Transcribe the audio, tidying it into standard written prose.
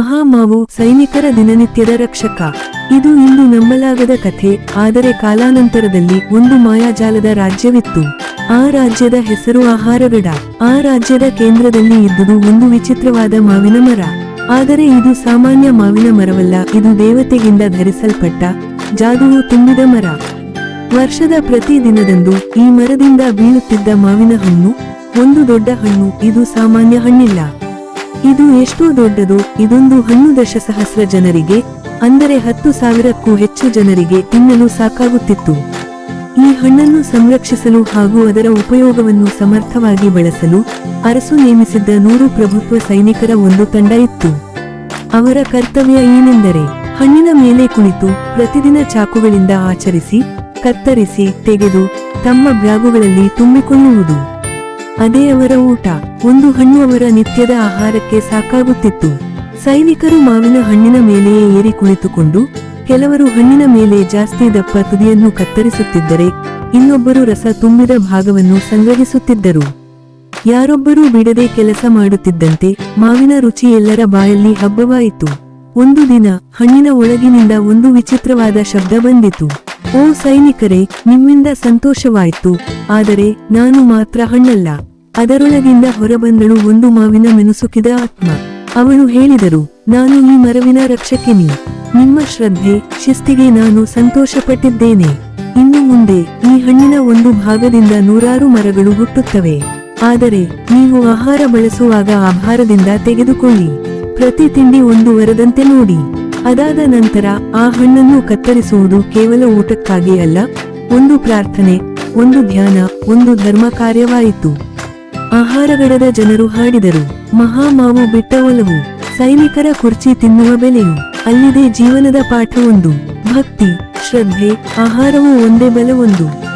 ಮಹಾಮಾವು ಸೈನಿಕರ ದಿನನಿತ್ಯದ ರಕ್ಷಕ. ಇದು ಇಂದು ನಂಬಲಾಗದ ಕಥೆ, ಆದರೆ ಕಾಲಾನಂತರದಲ್ಲಿ ಒಂದು ಮಾಯಾಜಾಲದ ರಾಜ್ಯವಿತ್ತು. ಆ ರಾಜ್ಯದ ಹೆಸರು ಆಹಾರಗಡ. ಆ ರಾಜ್ಯದ ಕೇಂದ್ರದಲ್ಲಿ ಇದ್ದುದು ಒಂದು ವಿಚಿತ್ರವಾದ ಮಾವಿನ ಮರ. ಆದರೆ ಇದು ಸಾಮಾನ್ಯ ಮಾವಿನ ಮರವಲ್ಲ, ಇದು ದೇವತೆಗಿಂದ ಧರಿಸಲ್ಪಟ್ಟ ಜಾದುವು ತುಂಬಿದ ಮರ. ವರ್ಷದ ಪ್ರತಿ ದಿನದಂದು ಈ ಮರದಿಂದ ಬೀಳುತ್ತಿದ್ದ ಮಾವಿನ ಹಣ್ಣು ಒಂದು ದೊಡ್ಡ ಹಣ್ಣು. ಇದು ಸಾಮಾನ್ಯ ಹಣ್ಣಿಲ್ಲ. ಇದು ಎಷ್ಟೋ ದೊಡ್ಡದು. ಇದೊಂದು ಹಣ್ಣು ದಶಸಹಸ್ರ ಜನರಿಗೆ, ಅಂದರೆ 10,000ಕ್ಕೂ ಹೆಚ್ಚು ಜನರಿಗೆ ತಿನ್ನಲು ಸಾಕಾಗುತ್ತಿತ್ತು. ಈ ಹಣ್ಣನ್ನು ಸಂರಕ್ಷಿಸಲು ಹಾಗೂ ಅದರ ಉಪಯೋಗವನ್ನು ಸಮರ್ಥವಾಗಿ ಬಳಸಲು ಅರಸು ನೇಮಿಸಿದ್ದ 100 ಪ್ರಭುತ್ವ ಸೈನಿಕರ ಒಂದು ತಂಡ ಇತ್ತು. ಅವರ ಕರ್ತವ್ಯ ಏನೆಂದರೆ ಹಣ್ಣಿನ ಮೇಲೆ ಕುಳಿತು ಪ್ರತಿದಿನ ಚಾಕುಗಳಿಂದ ಆಚರಿಸಿ, ಕತ್ತರಿಸಿ, ತೆಗೆದು ತಮ್ಮ ಬ್ಯಾಗುಗಳಲ್ಲಿ ತುಂಬಿಕೊಳ್ಳುವುದು. ಅದೇ ಅವರ ಊಟ. ಒಂದು ಹಣ್ಣು ಅವರ ನಿತ್ಯದ ಆಹಾರಕ್ಕೆ ಸಾಕಾಗುತ್ತಿತ್ತು. ಸೈನಿಕರು ಮಾವಿನ ಹಣ್ಣಿನ ಮೇಲೆಯೇ ಏರಿ ಕುಳಿತುಕೊಂಡು, ಕೆಲವರು ಹಣ್ಣಿನ ಮೇಲೆ ಜಾಸ್ತಿ ದಪ್ಪ ತುದಿಯನ್ನು ಕತ್ತರಿಸುತ್ತಿದ್ದರೆ, ಇನ್ನೊಬ್ಬರು ರಸ ತುಂಬಿದ ಭಾಗವನ್ನು ಸಂಗ್ರಹಿಸುತ್ತಿದ್ದರು. ಯಾರೊಬ್ಬರೂ ಬಿಡದೆ ಕೆಲಸ ಮಾಡುತ್ತಿದ್ದಂತೆ ಮಾವಿನ ರುಚಿ ಎಲ್ಲರ ಬಾಯಲ್ಲಿ ಹಬ್ಬವಾಯಿತು. ಒಂದು ದಿನ ಹಣ್ಣಿನ ಒಳಗಿನಿಂದ ಒಂದು ವಿಚಿತ್ರವಾದ ಶಬ್ದ ಬಂದಿತು. ಓ ಸೈನಿಕರೇ, ನಿಮ್ಮಿಂದ ಸಂತೋಷವಾಯಿತು, ಆದರೆ ನಾನು ಮಾತ್ರ ಹಣ್ಣಲ್ಲ. ಅದರೊಳಗಿಂದ ಹೊರಬಂದಳು ಒಂದು ಮಾವಿನ ಮೆನುಸುಕಿದ ಆತ್ಮ. ಅವಳು ಹೇಳಿದರು, ನಾನು ಈ ಮರವಿನ ರಕ್ಷಕಿನಿ. ನಿಮ್ಮ ಶ್ರದ್ಧೆ, ಶಿಸ್ತಿಗೆ ನಾನು ಸಂತೋಷಪಟ್ಟಿದ್ದೇನೆ. ಇನ್ನು ಮುಂದೆ ಈ ಹಣ್ಣಿನ ಒಂದು ಭಾಗದಿಂದ 100 ಮರಗಳು ಹುಟ್ಟುತ್ತವೆ. ಆದರೆ ನೀವು ಆಹಾರ ಬಳಸುವಾಗ ಆ ಭಾರದಿಂದ ತೆಗೆದುಕೊಳ್ಳಿ. ಪ್ರತಿ ತಿಂಡಿ ಒಂದು ವರದಂತೆ ನೋಡಿ. ಅದಾದ ನಂತರ ಆ ಹಣ್ಣನ್ನು ಕತ್ತರಿಸುವುದು ಕೇವಲ ಊಟಕ್ಕಾಗಿ ಅಲ್ಲ, ಒಂದು ಪ್ರಾರ್ಥನೆ, ಒಂದು ಧ್ಯಾನ, ಒಂದು ಧರ್ಮ ಕಾರ್ಯವಾಯಿತು. ಆಹಾರಗಡದ ಜನರು ಹಾಡಿದರು, ಮಹಾಮಾವು ಬಿಟ್ಟ ಒಲವು, ಸೈನಿಕರ ಕುರ್ಚಿ ತಿನ್ನುವ ಬೆಲೆಯು, ಅಲ್ಲಿದೆ ಜೀವನದ ಪಾಠವೊಂದು. ಭಕ್ತಿ, ಶ್ರದ್ಧೆ, ಆಹಾರವು ಒಂದೇ ಬಲವೊಂದು.